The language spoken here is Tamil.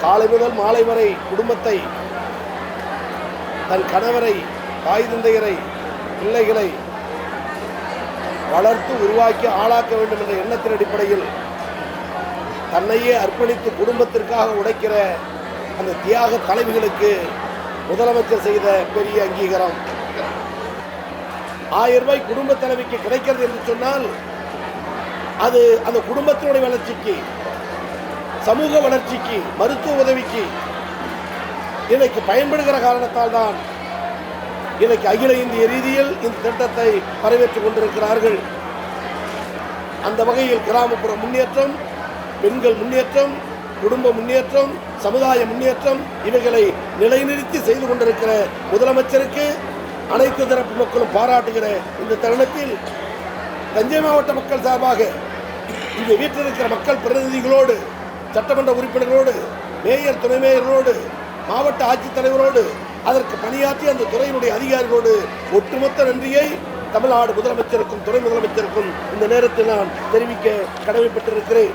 காலை முதல் மாலை வரை குடும்பத்தை, தன் கணவரை, தாய் தந்தையரை, பிள்ளைகளை வளர்த்து உருவாக்கி ஆளாக்க வேண்டும் என்ற எண்ணத்தின் அடிப்படையில் தன்னையே அர்ப்பணித்து குடும்பத்திற்காக உழைக்கிற அந்த தியாக தலைவிகளுக்கு முதலமைச்சர் செய்த பெரிய அங்கீகாரம். 1000 ரூபாய் குடும்ப தலைவிக்கு கிடைக்கிறது என்று சொன்னால் அது அந்த குடும்பத்தினுடைய வளர்ச்சிக்கு, சமூக வளர்ச்சிக்கு, மருத்துவ உதவிக்கு இன்னைக்கு பயன்படுகிற காரணத்தால் தான் இன்னைக்கு அகில இந்திய ரீதியில் இந்த திட்டத்தை வரவேற்றுக் கொண்டிருக்கிறார்கள். அந்த வகையில் கிராமப்புற முன்னேற்றம், பெண்கள் முன்னேற்றம், குடும்ப முன்னேற்றம், சமுதாய முன்னேற்றம் இவைகளை நிலைநிறுத்தி செய்து கொண்டிருக்கிற முதலமைச்சருக்கு அனைத்து தரப்பு மக்களும் பாராட்டுகிற இந்த தருணத்தில் தஞ்சை மாவட்ட மக்கள் சார்பாக இங்கு வீட்டிலிருக்கிற மக்கள் பிரதிநிதிகளோடு, சட்டமன்ற உறுப்பினர்களோடு, மேயர், துணை மேயர்களோடு, மாவட்ட ஆட்சித்தலைவரோடு, அதற்கு பணியாற்றி அந்த துறையினுடைய அதிகாரிகளோடு ஒட்டுமொத்த நன்றியை தமிழ்நாடு முதலமைச்சருக்கும் துணை முதலமைச்சருக்கும் இந்த நேரத்தில் நான் தெரிவிக்க கடமைப்பட்டிருக்கிறேன்.